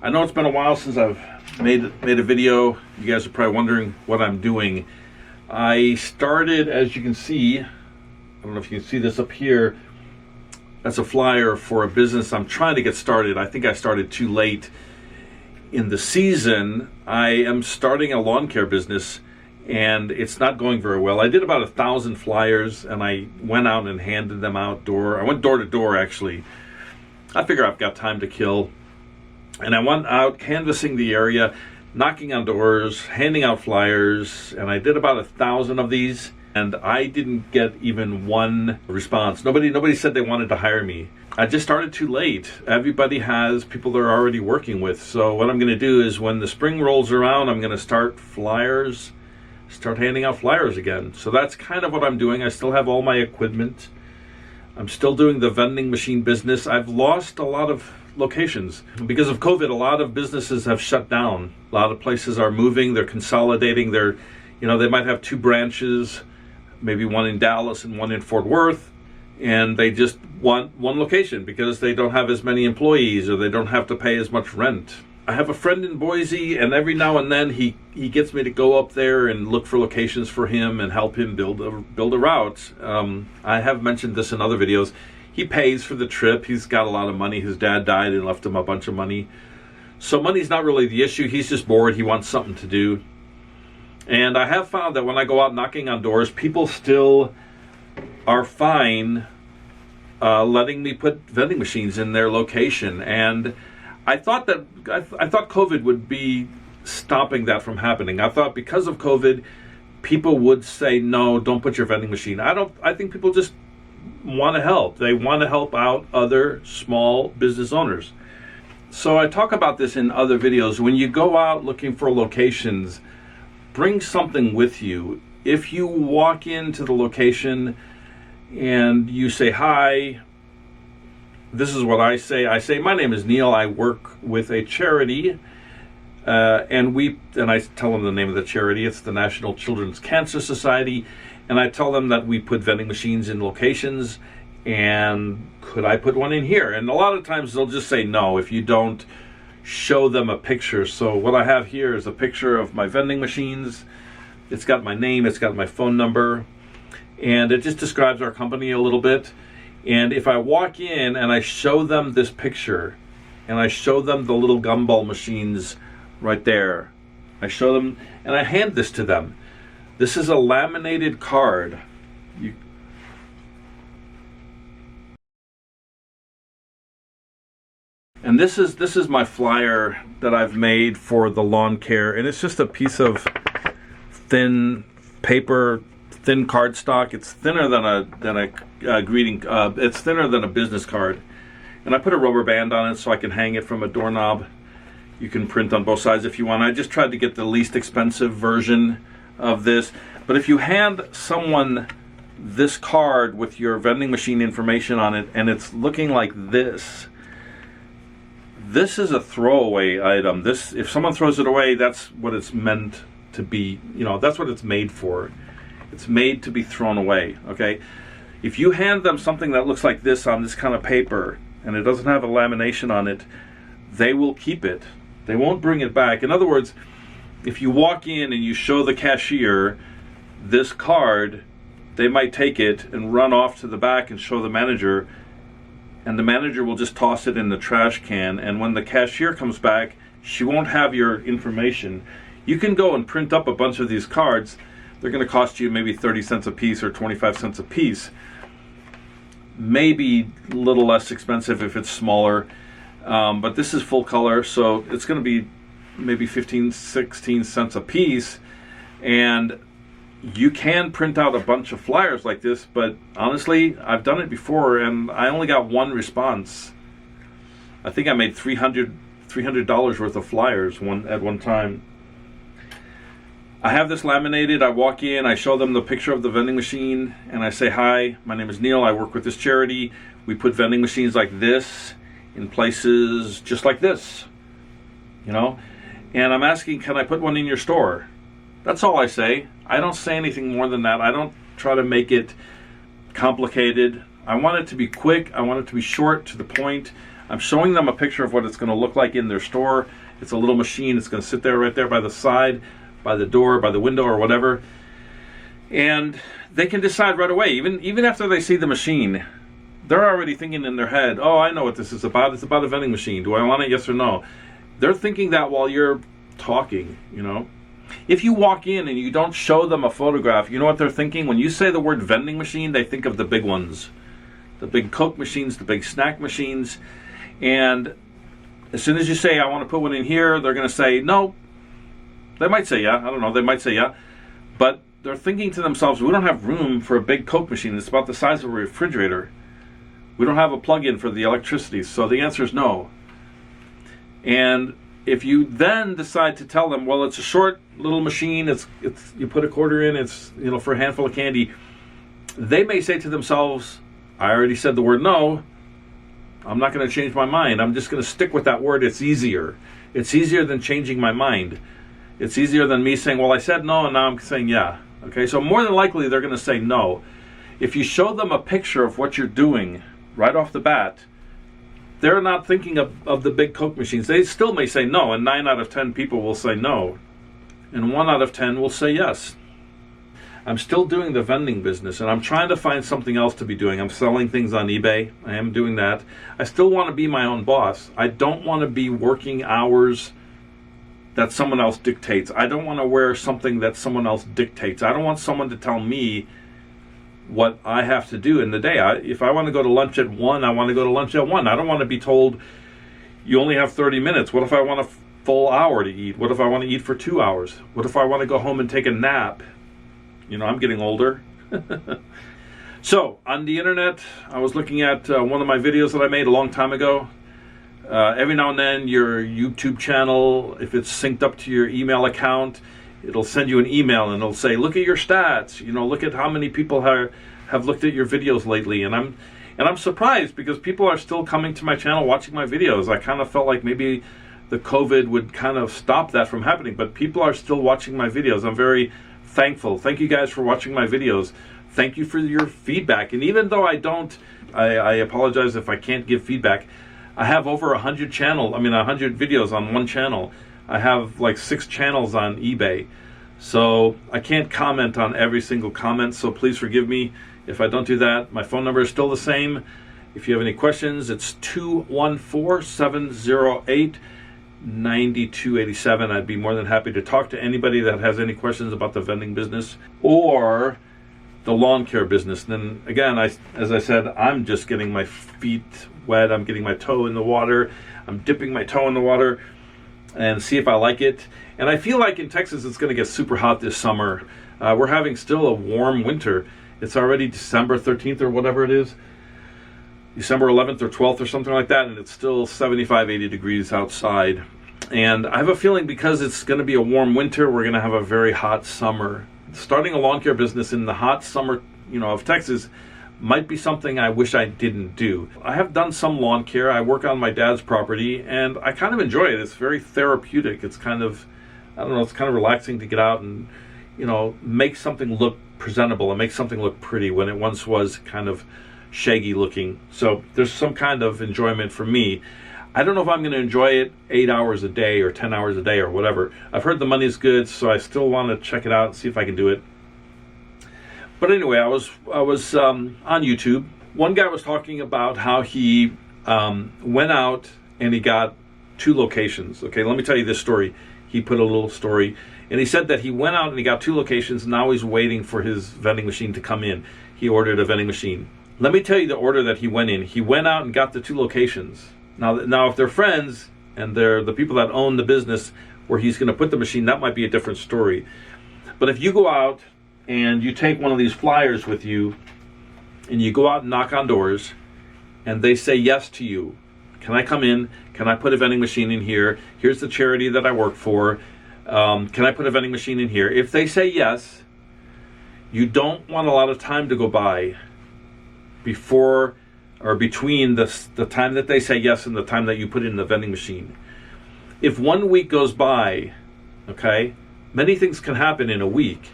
I know it's been a while since I've made a video. You guys are probably wondering what I'm doing. I started, as you can see, I don't know if you can see this up here, that's a flyer for a business I'm trying to get started. I think I started too late in the season. I am starting a lawn care business and it's not going very well. I did about 1,000 flyers and I went out and handed them outdoor. I went door to door actually. I figure I've got time to kill. And I went out canvassing the area, knocking on doors, handing out flyers, and I did about 1,000 of these, and I didn't get even one response. Nobody said they wanted to hire me. I just started too late. Everybody has people they're already working with. So what I'm going to do is when the spring rolls around, I'm going to start handing out flyers again. So that's kind of what I'm doing. I still have all my equipment. I'm still doing the vending machine business. I've lost a lot of locations. Because of COVID, a lot of businesses have shut down. A lot of places are moving, they're consolidating. They might have 2 branches, maybe one in Dallas and one in Fort Worth, and they just want one location because they don't have as many employees or they don't have to pay as much rent. I have a friend in Boise, and every now and then he gets me to go up there and look for locations for him and help him build a route. I have mentioned this in other videos. He pays for the trip. He's got a lot of money. His dad died and left him a bunch of money. So money's not really the issue. He's just bored. He wants something to do. And I have found that when I go out knocking on doors, people still are fine letting me put vending machines in their location. And I thought COVID would be stopping that from happening. I thought because of COVID, people would say, no, don't put your vending machine. I think people just want to help. They want to help out other small business owners. So I talk about this in other videos. When you go out looking for locations, bring something with you. If you walk into the location and you say, hi, this is what I say. I say, my name is Neil. I work with a charity. And I tell them the name of the charity. It's the National Children's Cancer Society. And I tell them that we put vending machines in locations, and could I put one in here? And a lot of times they'll just say no if you don't show them a picture. So what I have here is a picture of my vending machines. It's got my name, it's got my phone number, and it just describes our company a little bit. And if I walk in and I show them this picture, and I show them the little Gumball machines right there, I show them, and I hand this to them. This is a laminated card. And this is my flyer that I've made for the lawn care, and it's just a piece of thin paper, thin cardstock. It's thinner than a greeting. It's thinner than a business card, and I put a rubber band on it so I can hang it from a doorknob. You can print on both sides if you want. I just tried to get the least expensive version of this. But if you hand someone this card with your vending machine information on it and it's looking like this is a throwaway item. If someone throws it away, that's what it's meant to be. That's what it's made for. It's made to be thrown away, okay? If you hand them something that looks like this on this kind of paper and it doesn't have a lamination on it, they will keep it. They won't bring it back. In other words, if you walk in and you show the cashier this card, they might take it and run off to the back and show the manager, and the manager will just toss it in the trash can, and when the cashier comes back, she won't have your information. You can go and print up a bunch of these cards. They're going to cost you maybe 30 cents a piece or 25 cents a piece. Maybe a little less expensive if it's smaller, but this is full color, so it's going to be maybe 15, 16 cents a piece. And you can print out a bunch of flyers like this, but honestly, I've done it before and I only got one response. I think I made $300 worth of flyers at one time. I have this laminated. I walk in, I show them the picture of the vending machine, and I say, hi, my name is Neil. I work with this charity. We put vending machines like this in places just like this, and I'm asking, can I put one in your store? That's all I say. I don't say anything more than that. I don't try to make it complicated. I want it to be quick. I want it to be short, to the point. I'm showing them a picture of what it's going to look like in their store. It's a little machine. It's going to sit there right there by the side, by the door, by the window, or whatever. And they can decide right away, even after they see the machine, they're already thinking in their head, oh, I know what this is about. It's about a vending machine. Do I want it? Yes or no? They're thinking that while you're talking, you know. If you walk in and you don't show them a photograph, you know what they're thinking? When you say the word vending machine, they think of the big ones. The big Coke machines, the big snack machines. And as soon as you say, I want to put one in here, they're going to say, no. They might say, yeah. I don't know. They might say, yeah. But they're thinking to themselves, we don't have room for a big Coke machine. It's about the size of a refrigerator. We don't have a plug-in for the electricity. So the answer is no. And if you then decide to tell them, well, it's a short little machine, it's you put a quarter in, it's, you know, for a handful of candy, they may say to themselves, I already said the word no. I'm not going to change my mind. I'm just going to stick with that word. It's easier. It's easier than changing my mind. It's easier than me saying, well, I said no, and now I'm saying yeah. Okay, so more than likely they're going to say no. If you show them a picture of what you're doing right off the bat, they're not thinking of the big Coke machines. They still may say no, and 9 out of 10 people will say no, and 1 out of 10 will say yes. I'm still doing the vending business, and I'm trying to find something else to be doing. I'm selling things on eBay. I am doing that. I still want to be my own boss. I don't want to be working hours that someone else dictates. I don't want to wear something that someone else dictates. I don't want someone to tell me what I have to do in the day. If I want to go to lunch at 1, I want to go to lunch at 1. I don't want to be told, you only have 30 minutes. What if I want a full hour to eat? What if I want to eat for 2 hours? What if I want to go home and take a nap? You know, I'm getting older. So, on the internet, I was looking at one of my videos that I made a long time ago. Every now and then, your YouTube channel, if it's synced up to your email account, it'll send you an email and it'll say, look at your stats. You know, look at how many people have looked at your videos lately. And I'm surprised because people are still coming to my channel, watching my videos. I kind of felt like maybe the COVID would kind of stop that from happening, but people are still watching my videos. I'm very thankful. Thank you guys for watching my videos. Thank you for your feedback. And even though I apologize if I can't give feedback. I have over 100 videos on one channel. I have like 6 channels on eBay. So I can't comment on every single comment, so please forgive me if I don't do that. My phone number is still the same. If you have any questions, it's 214-708-9287. I'd be more than happy to talk to anybody that has any questions about the vending business or the lawn care business. And then again, as I said, I'm just getting my feet wet. I'm getting my toe in the water. I'm dipping my toe in the water and see if I like it. And I feel like in Texas it's going to get super hot this summer. We're having still a warm winter. It's already December 13th or whatever it is. December 11th or 12th or something like that, and it's still 75, 80 degrees outside. And I have a feeling because it's going to be a warm winter, we're going to have a very hot summer. Starting a lawn care business in the hot summer, of Texas might be something I wish I didn't do. I have done some lawn care. I work on my dad's property, and I kind of enjoy it. It's very therapeutic. It's kind of, it's kind of relaxing to get out and, make something look presentable and make something look pretty when it once was kind of shaggy looking. So there's some kind of enjoyment for me. I don't know if I'm going to enjoy it 8 hours a day or 10 hours a day or whatever. I've heard the money's good, so I still want to check it out and see if I can do it. But anyway, I was on YouTube. One guy was talking about how he went out and he got 2 locations. Okay, let me tell you this story. He put a little story, and he said that he went out and he got 2 locations, and now he's waiting for his vending machine to come in. He ordered a vending machine. Let me tell you the order that he went in. He went out and got the 2 locations. Now, if they're friends and they're the people that own the business where he's going to put the machine, that might be a different story. But if you go out and you take one of these flyers with you and you go out and knock on doors and they say yes to you, can I come in? Can I put a vending machine in here? Here's the charity that I work for. Can I put a vending machine in here? If they say yes, you don't want a lot of time to go by before or between the time that they say yes and the time that you put in the vending machine. If 1 week goes by, okay, many things can happen in a week.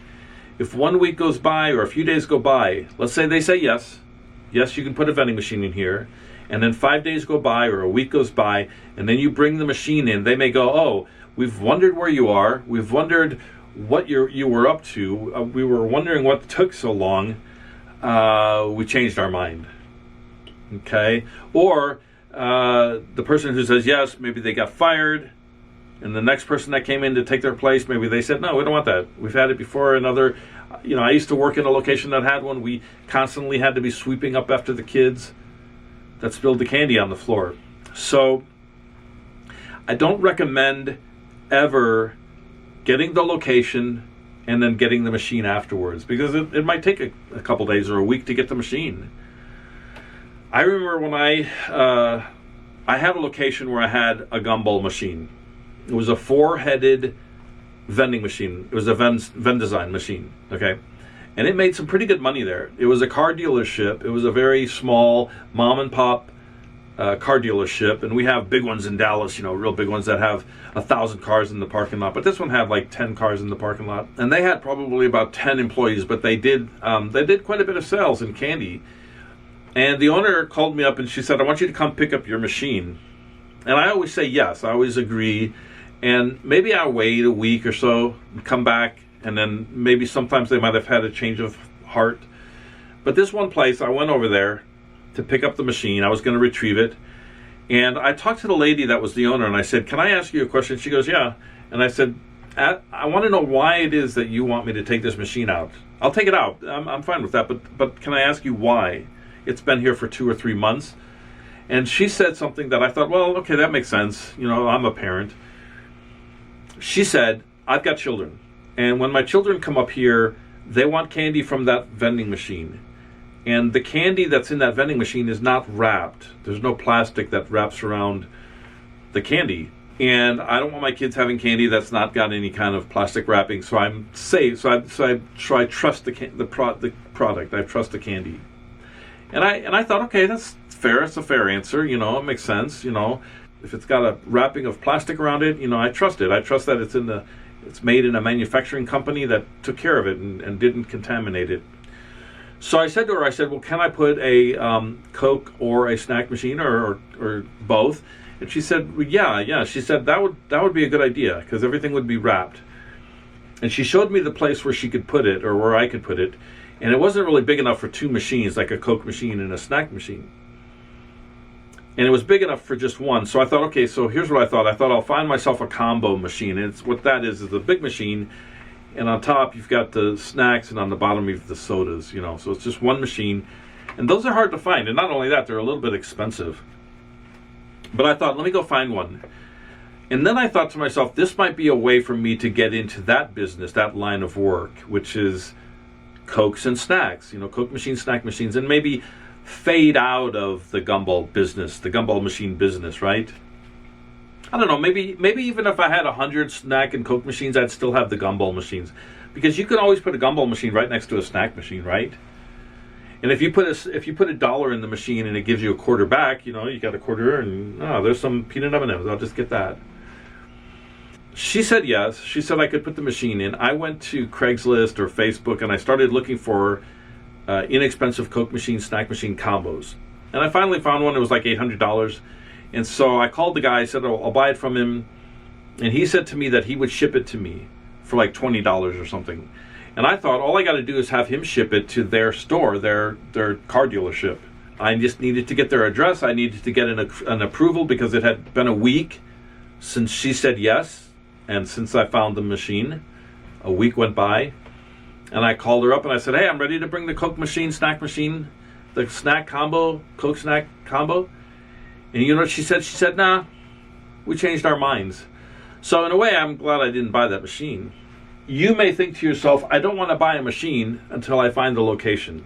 If 1 week goes by or a few days go by, let's say they say yes, you can put a vending machine in here, and then 5 days go by or a week goes by, and then you bring the machine in, they may go, oh, we've wondered where you are, we've wondered what you were up to, we were wondering what took so long, we changed our mind. Okay? Or the person who says yes, maybe they got fired, and the next person that came in to take their place, maybe they said, no, we don't want that. We've had it before. Another, I used to work in a location that had one. We constantly had to be sweeping up after the kids that spilled the candy on the floor. So I don't recommend ever getting the location and then getting the machine afterwards, because it might take a couple days or a week to get the machine. I remember when I had a location where I had a Gumball machine. It was a 4-headed vending machine. It was a Vendesign machine, okay? And it made some pretty good money there. It was a car dealership. It was a very small mom and pop car dealership, and we have big ones in Dallas, real big ones that have 1,000 cars in the parking lot. But this one had like 10 cars in the parking lot, and they had probably about 10 employees. But they did quite a bit of sales in candy. And the owner called me up and she said, "I want you to come pick up your machine." And I always say yes. I always agree. And maybe I'll wait a week or so and come back, and then maybe sometimes they might have had a change of heart. But this one place, I went over there to pick up the machine. I was going to retrieve it. And I talked to the lady that was the owner, and I said, "Can I ask you a question?" She goes, "Yeah." And I said, "I want to know why it is that you want me to take this machine out. I'll take it out. I'm fine with that. But can I ask you why? It's been here for 2 or 3 months." And she said something that I thought, well, okay, that makes sense. I'm a parent. She said, "I've got children. And when my children come up here, they want candy from that vending machine. And the candy that's in that vending machine is not wrapped. There's no plastic that wraps around the candy. And I don't want my kids having candy that's not got any kind of plastic wrapping. So I'm safe. So I trust the product. I trust the candy." And I thought, okay, that's fair. It's a fair answer. It makes sense. If it's got a wrapping of plastic around it, I trust it. I trust that it's made in a manufacturing company that took care of it and didn't contaminate it. So I said to her, well, can I put a Coke or a snack machine or both? And she said, well, yeah. She said that would be a good idea, because everything would be wrapped. And she showed me the place where she could put it, or where I could put it. And it wasn't really big enough for 2 machines, like a Coke machine and a snack machine. And it was big enough for just one. So I thought, okay, so here's what I thought. I thought I'll find myself a combo machine. And what that is a big machine. And on top, you've got the snacks, and on the bottom, you've the sodas, So it's just one machine. And those are hard to find. And not only that, they're a little bit expensive. But I thought, let me go find one. And then I thought to myself, this might be a way for me to get into that business, that line of work, which is Cokes and snacks, Coke machines, snack machines, and maybe fade out of the Gumball business, the Gumball machine business, right? I don't know, maybe even if I had 100 snack and Coke machines, I'd still have the Gumball machines, because you can always put a Gumball machine right next to a snack machine, right? And if you put $1 in the machine and it gives you a quarter back, you got a quarter, and there's some peanut M&Ms, I'll just get that. She said yes. She said I could put the machine in. I went to Craigslist or Facebook, and I started looking for inexpensive Coke machine, snack machine combos. And I finally found one that was like $800. And so I called the guy. I said, I'll buy it from him. And he said to me that he would ship it to me for like $20 or something. And I thought, all I got to do is have him ship it to their store, their car dealership. I just needed to get their address. I needed to get an approval, because it had been a week since she said yes. And since I found the machine, a week went by, and I called her up and I said, "Hey, I'm ready to bring the Coke machine, snack machine, the snack combo, Coke snack combo." And you know what she said? She said, "Nah, we changed our minds." So in a way, I'm glad I didn't buy that machine. You may think to yourself, I don't want to buy a machine until I find the location.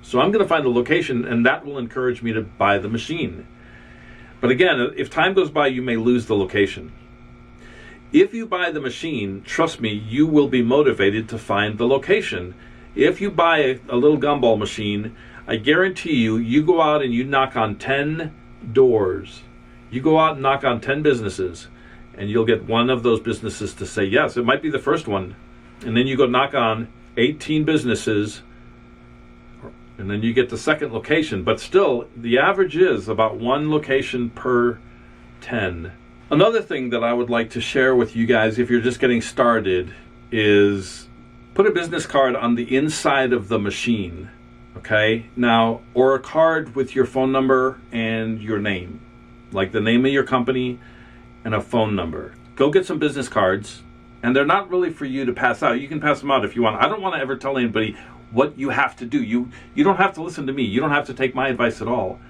So I'm going to find the location, and that will encourage me to buy the machine. But again, if time goes by, you may lose the location. If you buy the machine, trust me, you will be motivated to find the location. If you buy a little Gumball machine, I guarantee you go out and you knock on 10 doors. You go out and knock on 10 businesses, and you'll get one of those businesses to say yes. It might be the first one. And then you go knock on 18 businesses, and then you get the second location. But still, the average is about 1 location per 10. Another thing that I would like to share with you guys if you're just getting started is put a business card on the inside of the machine, okay? Now, or a card with your phone number and your name, like the name of your company and a phone number. Go get some business cards, and they're not really for you to pass out. You can pass them out if you want. I don't want to ever tell anybody what you have to do. You don't have to listen to me. You don't have to take my advice at all.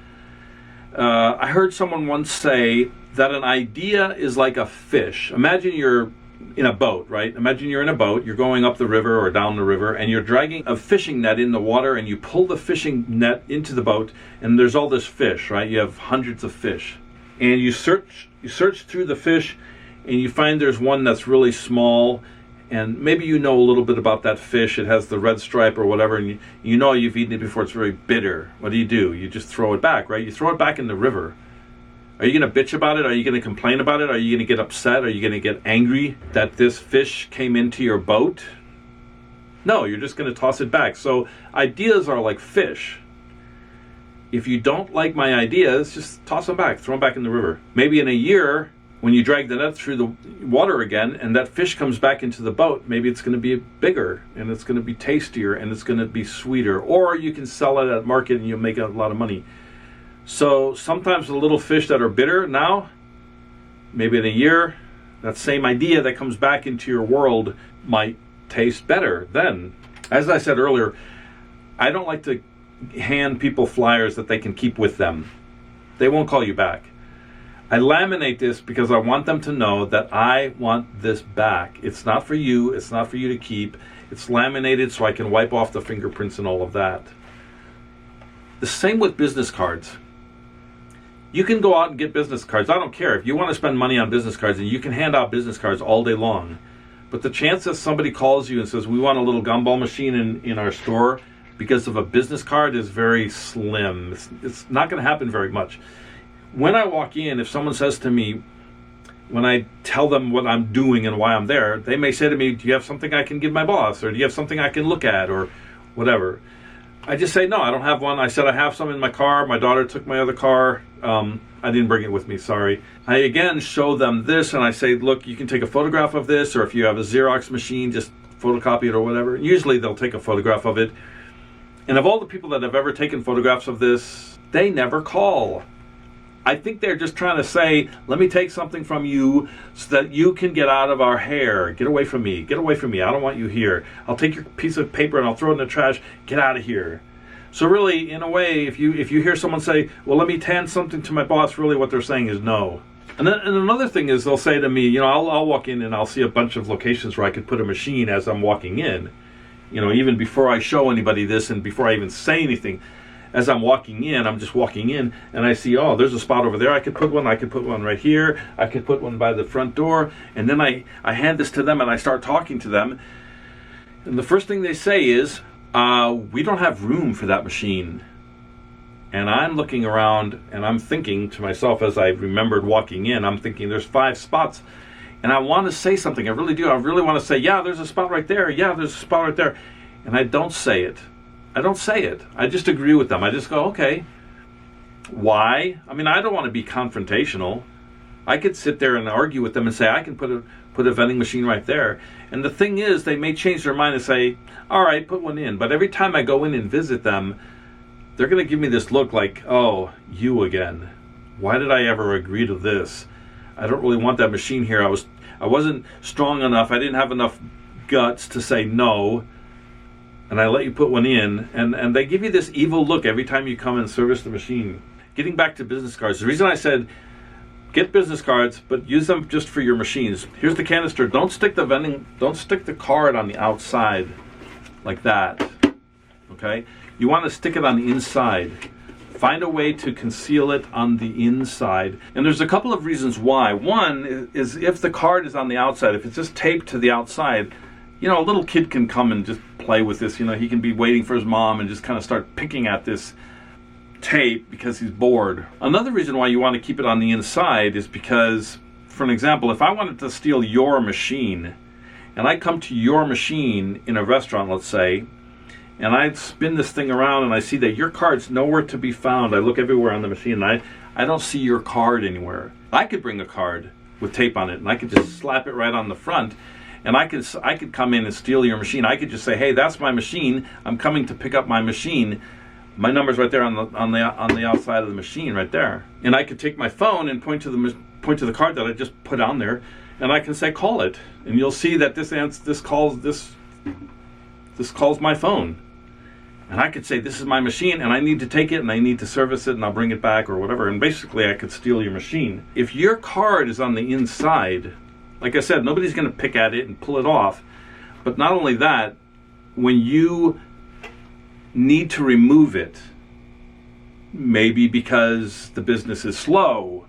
I heard someone once say that an idea is like a fish. Imagine you're in a boat, right? Imagine you're in a boat, you're going up the river or down the river, and you're dragging a fishing net in the water, and you pull the fishing net into the boat, and there's all this fish, right? You have hundreds of fish. And you search through the fish, and you find there's one that's really small, and maybe you know a little bit about that fish. It has the red stripe or whatever, and you know you've eaten it before. It's very bitter. What do? You just throw it back, right? You throw it back in the river. Are you going to bitch about it? Are you going to complain about it? Are you going to get upset? Are you going to get angry that this fish came into your boat? No, you're just going to toss it back. So ideas are like fish. If you don't like my ideas, just toss them back, throw them back in the river. Maybe in a year, when you drag the net through the water again and that fish comes back into the boat, maybe it's going to be bigger and it's going to be tastier and it's going to be sweeter. Or you can sell it at market and you'll make a lot of money. So sometimes the little fish that are bitter now, maybe in a year, that same idea that comes back into your world might taste better then. As I said earlier, I don't like to hand people flyers that they can keep with them. They won't call you back. I laminate this because I want them to know that I want this back. It's not for you. It's not for you to keep. It's laminated so I can wipe off the fingerprints and all of that. The same with business cards. You can go out and get business cards. I don't care. If you want to spend money on business cards, and you can hand out business cards all day long. But the chance that somebody calls you and says, we want a little Gumball machine in our store because of a business card is very slim. It's not going to happen very much. When I walk in, if someone says to me, when I tell them what I'm doing and why I'm there, they may say to me, do you have something I can give my boss? Or do you have something I can look at? Or whatever. I just say, no, I don't have one. I said I have some in my car. My daughter took my other car. I didn't bring it with me, sorry. I again show them this and I say, look, you can take a photograph of this, or if you have a Xerox machine, just photocopy it or whatever. Usually they'll take a photograph of it. And of all the people that have ever taken photographs of this, they never call. I think they're just trying to say, let me take something from you so that you can get out of our hair. Get away from me. Get away from me. I don't want you here. I'll take your piece of paper and I'll throw it in the trash. Get out of here. So really, in a way, if you hear someone say, well, let me hand something to my boss, really what they're saying is no. And another thing is they'll say to me, I'll walk in and I'll see a bunch of locations where I could put a machine as I'm walking in. Even before I show anybody this and before I even say anything. As I'm walking in, I'm just walking in, and I see, oh, there's a spot over there. I could put one right here. I could put one by the front door. And then I hand this to them, and I start talking to them. And the first thing they say is, we don't have room for that machine. And I'm looking around, and I'm thinking to myself as I remembered walking in, I'm thinking there's 5 spots. And I want to say something. I really do. I really want to say, yeah, there's a spot right there. Yeah, there's a spot right there. And I don't say it. I just agree with them. I just go, okay. Why? I mean, I don't want to be confrontational. I could sit there and argue with them and say, I can put a vending machine right there. And the thing is, they may change their mind and say, all right, put one in. But every time I go in and visit them, they're going to give me this look like, oh, you again. Why did I ever agree to this? I don't really want that machine here. I wasn't strong enough. I didn't have enough guts to say no. And I let you put one in, and they give you this evil look every time you come and service the machine. Getting back to business cards, the reason I said get business cards, but use them just for your machines. Here's the canister. Don't stick the card on the outside like that. Okay? You want to stick it on the inside. Find a way to conceal it on the inside. And there's a couple of reasons why. One is if the card is on the outside, if it's just taped to the outside, a little kid can come and just play with this. He can be waiting for his mom and just kind of start picking at this tape because he's bored. Another reason why you want to keep it on the inside is because, for an example, if I wanted to steal your machine, and I come to your machine in a restaurant, let's say, and I spin this thing around and I see that your card's nowhere to be found. I look everywhere on the machine and I don't see your card anywhere. I could bring a card with tape on it and I could just slap it right on the front, and I could come in and steal your machine. I could just say, hey, that's my machine. I'm coming to pick up my machine. My number's right there on the outside of the machine right there. And I could take my phone and point to the card that I just put on there, and I can say, call it. And you'll see that this calls my phone. And I could say, this is my machine, and I need to take it, and I need to service it, and I'll bring it back or whatever. And basically, I could steal your machine. If your card is on the inside, like I said, nobody's going to pick at it and pull it off. But not only that, when you need to remove it, maybe because the business is slow,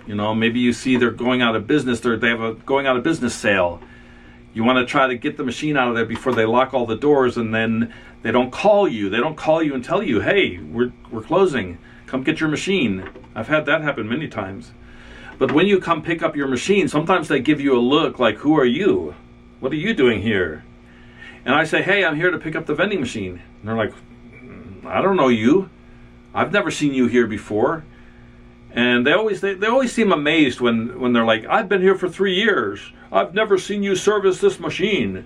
maybe you see they're going out of business, they have a going out of business sale. You want to try to get the machine out of there before they lock all the doors, and then they don't call you. They don't call you and tell you, hey, we're closing. Come get your machine. I've had that happen many times. But when you come pick up your machine, sometimes they give you a look like, who are you? What are you doing here? And I say, hey, I'm here to pick up the vending machine. And they're like, I don't know you. I've never seen you here before. And they always seem amazed when they're like, I've been here for 3 years. I've never seen you service this machine.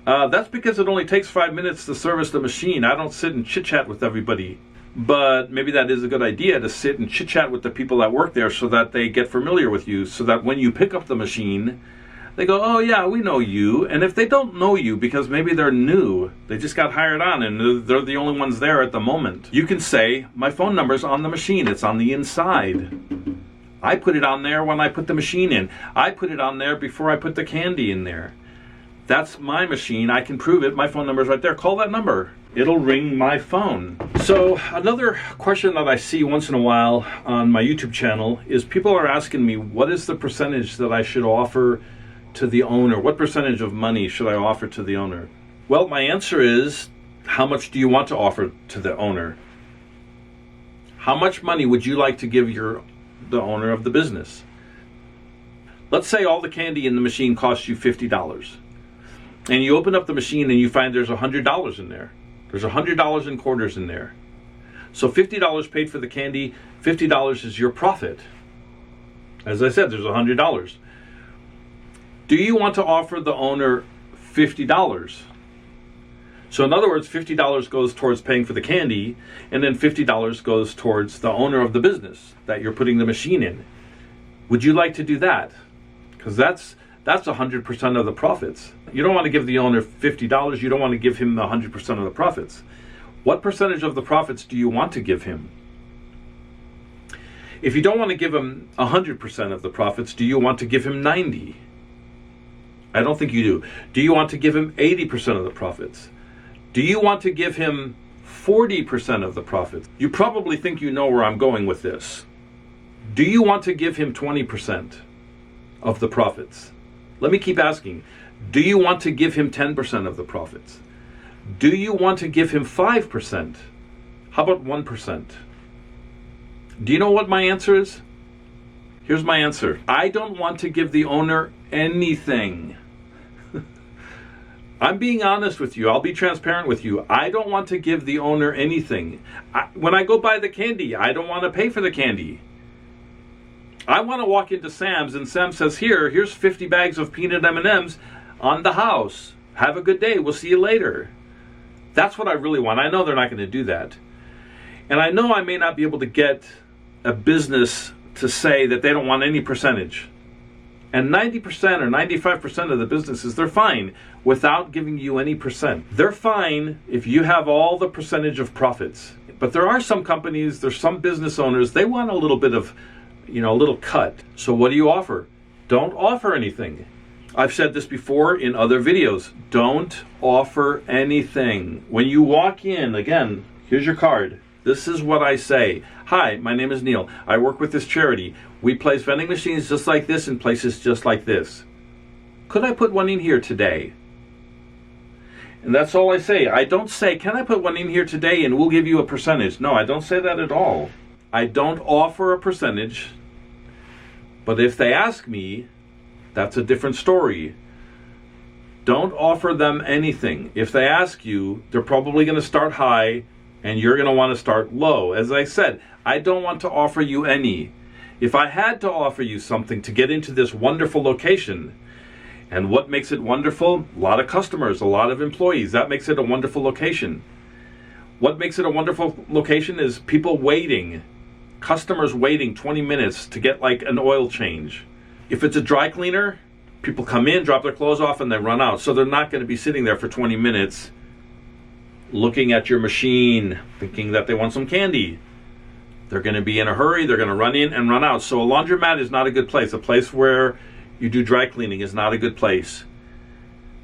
That's because it only takes 5 minutes to service the machine. I don't sit and chit-chat with everybody. But maybe that is a good idea, to sit and chit-chat with the people that work there so that they get familiar with you, so that when you pick up the machine, they go, oh yeah, we know you. And if they don't know you because maybe they're new, they just got hired on and they're the only ones there at the moment, you can say, my phone number's on the machine. It's on the inside. I put it on there when I put the machine in. I put it on there before I put the candy in there. That's my machine. I can prove it. My phone number's right there. Call that number. It'll ring my phone. So another question that I see once in a while on my YouTube channel is people are asking me, what is the percentage that I should offer to the owner? What percentage of money should I offer to the owner? Well, my answer is, how much do you want to offer to the owner? How much money would you like to give the owner of the business? Let's say all the candy in the machine costs you $50. And you open up the machine and you find there's $100 in there. There's $100 in quarters in there. So $50 paid for the candy, $50 is your profit. As I said, there's $100. Do you want to offer the owner $50? So in other words, $50 goes towards paying for the candy, and then $50 goes towards the owner of the business that you're putting the machine in. Would you like to do that? Because that's 100% of the profits. You don't want to give the owner $50. You don't want to give him the 100% of the profits. What percentage of the profits do you want to give him? If you don't want to give him 100% of the profits, do you want to give him 90? I don't think you do. Do you want to give him 80% of the profits? Do you want to give him 40% of the profits? You probably think you know where I'm going with this. Do you want to give him 20% of the profits? Let me keep asking. Do you want to give him 10% of the profits? Do you want to give him 5%? How about 1%? Do you know what my answer is? Here's my answer. I don't want to give the owner anything. I'm being honest with you. I'll be transparent with you. I don't want to give the owner anything. When I go buy the candy, I don't want to pay for the candy. I want to walk into Sam's and Sam says, here's 50 bags of peanut M&Ms on the house. Have a good day. We'll see you later. That's what I really want. I know they're not going to do that. And I know I may not be able to get a business to say that they don't want any percentage. And 90% or 95% of the businesses, they're fine without giving you any percent. They're fine if you have all the percentage of profits. But there are some companies, there's some business owners, they want a little bit of, a little cut. So what do you offer? Don't offer anything. I've said this before in other videos. Don't offer anything. When you walk in, again, here's your card. This is what I say. Hi, my name is Neil. I work with this charity. We place vending machines just like this in places just like this. Could I put one in here today? And that's all I say. I don't say, can I put one in here today and we'll give you a percentage? No, I don't say that at all. I don't offer a percentage. But if they ask me, that's a different story. Don't offer them anything. If they ask you, they're probably going to start high and you're going to want to start low. As I said, I don't want to offer you any. If I had to offer you something to get into this wonderful location, and what makes it wonderful? A lot of customers, a lot of employees. That makes it a wonderful location. What makes it a wonderful location is people waiting, customers waiting 20 minutes to get like an oil change. If it's a dry cleaner, people come in, drop their clothes off, and they run out. So they're not going to be sitting there for 20 minutes looking at your machine, thinking that they want some candy. They're going to be in a hurry. They're going to run in and run out. So a laundromat is not a good place. A place where you do dry cleaning is not a good place.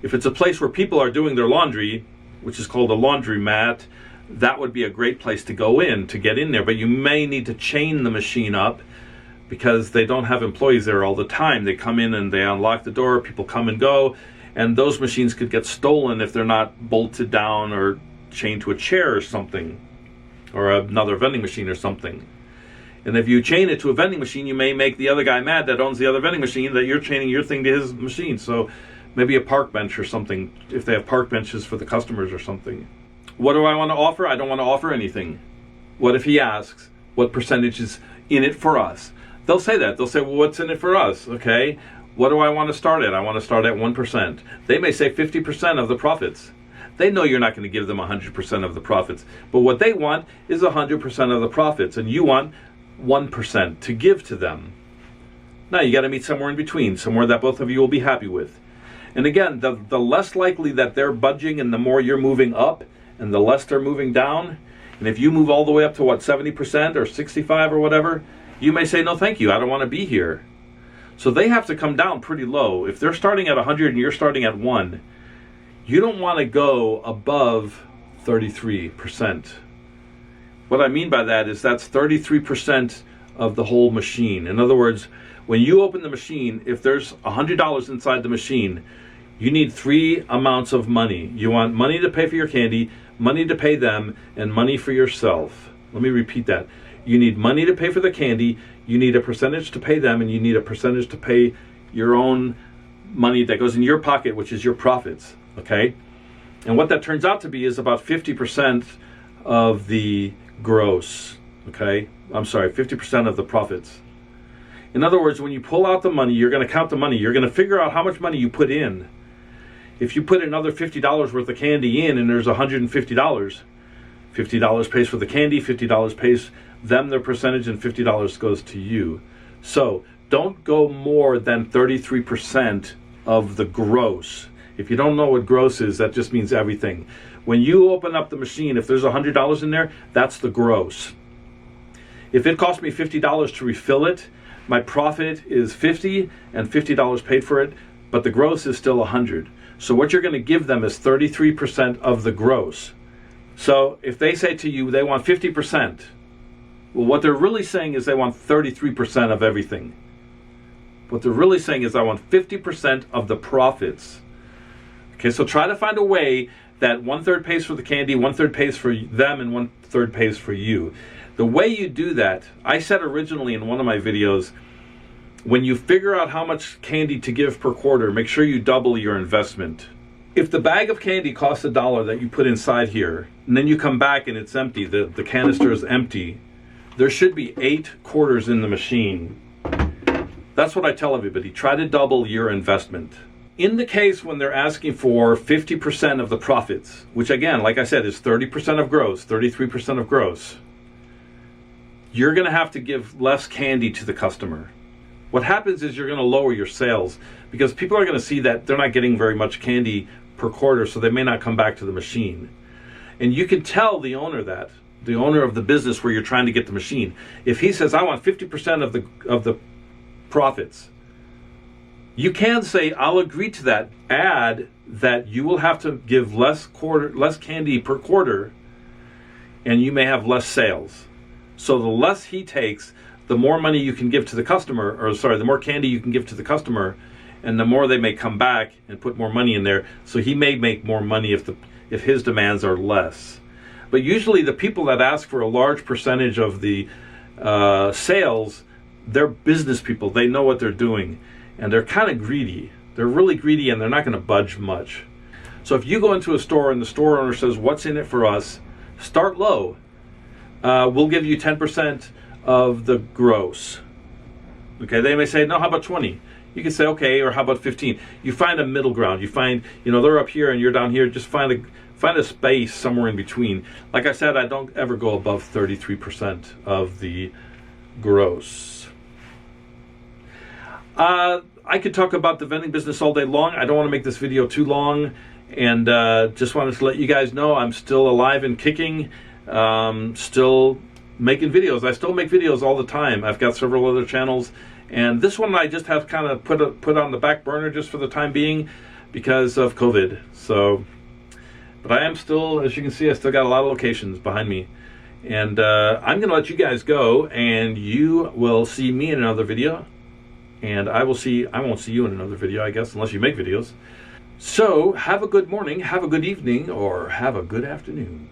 If it's a place where people are doing their laundry, which is called a laundromat, that would be a great place to go in, to get in there. But you may need to chain the machine up because they don't have employees there all the time. They come in and they unlock the door, people come and go, and those machines could get stolen if they're not bolted down or chained to a chair or something, or another vending machine or something. And if you chain it to a vending machine, you may make the other guy mad that owns the other vending machine that you're chaining your thing to his machine. So maybe a park bench or something, if they have park benches for the customers or something. What do I want to offer? I don't want to offer anything. What if he asks, what percentage is in it for us? They'll say that. They'll say, well, what's in it for us? Okay, what do I want to start at? I want to start at 1%. They may say 50% of the profits. They know you're not going to give them 100% of the profits. But what they want is 100% of the profits. And you want 1% to give to them. Now you got to meet somewhere in between, somewhere that both of you will be happy with. And again, the less likely that they're budging and the more you're moving up and the less they're moving down. And if you move all the way up to what, 70% or 65 or whatever, you may say, no, thank you, I don't want to be here. So they have to come down pretty low. If they're starting at 100 and you're starting at 1, you don't want to go above 33%. What I mean by that is that's 33% of the whole machine. In other words, when you open the machine, if there's $100 inside the machine, you need 3 amounts of money. You want money to pay for your candy, money to pay them, and money for yourself. Let me repeat that. You need money to pay for the candy, you need a percentage to pay them, and you need a percentage to pay your own money that goes in your pocket, which is your profits, okay? And what that turns out to be is about 50% of the gross, okay? I'm sorry, 50% of the profits. In other words, when you pull out the money, you're going to count the money. You're going to figure out how much money you put in. If you put another $50 worth of candy in and there's $150, $50 pays for the candy, $50 pays them their percentage, and $50 goes to you. So don't go more than 33% of the gross. If you don't know what gross is, that just means everything. When you open up the machine, if there's $100 in there, that's the gross. If it cost me $50 to refill it, my profit is $50 and $50 paid for it, but the gross is still $100. So what you're going to give them is 33% of the gross. So if they say to you they want 50%, well, what they're really saying is they want 33% of everything. What they're really saying is I want 50% of the profits. Okay, so try to find a way that 1/3 pays for the candy, 1/3 pays for them, and 1/3 pays for you. The way you do that, I said originally in one of my videos, when you figure out how much candy to give per quarter, make sure you double your investment. If the bag of candy costs $1 that you put inside here, and then you come back and it's empty, the canister is empty, there should be 8 quarters in the machine. That's what I tell everybody. Try to double your investment. In the case when they're asking for 50% of the profits, which again, like I said, is 30% of gross, 33% of gross, you're going to have to give less candy to the customer. What happens is you're going to lower your sales because people are going to see that they're not getting very much candy per quarter, so they may not come back to the machine. And you can tell the owner that, the owner of the business where you're trying to get the machine. If he says, I want 50% of the profits, you can say, I'll agree to that. Add that you will have to give less candy per quarter, and you may have less sales. So the less he takes, the more money you can give to the customer, the more candy you can give to the customer, and the more they may come back and put more money in there. So he may make more money if his demands are less. But usually the people that ask for a large percentage of the sales, they're business people. They know what they're doing, and they're kind of greedy. They're really greedy and they're not going to budge much. So if you go into a store and the store owner says, what's in it for us? Start low. We'll give you 10% of the gross. Okay, they may say, no, how about 20? You can say, okay, or how about 15? You find a middle ground. You find, they're up here and you're down here. Just find a space somewhere in between. Like I said, I don't ever go above 33% of the gross. I could talk about the vending business all day long. I don't want to make this video too long, and just wanted to let you guys know I'm still alive and kicking, still making videos. I still make videos all the time. I've got several other channels, and this one I just have kind of put on the back burner just for the time being because of COVID. So, but I am still, as you can see, I still got a lot of locations behind me. And I'm going to let you guys go, and you will see me in another video. And I won't see you in another video, I guess, unless you make videos. So, have a good morning, have a good evening, or have a good afternoon.